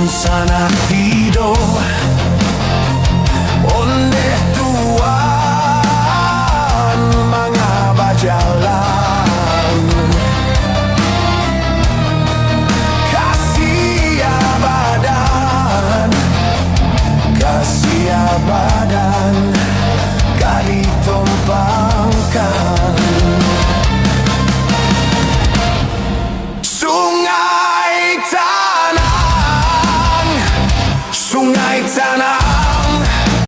Sa Salido onde tuan mga bajalan kasih abadan kaditumpangkan sungai tanah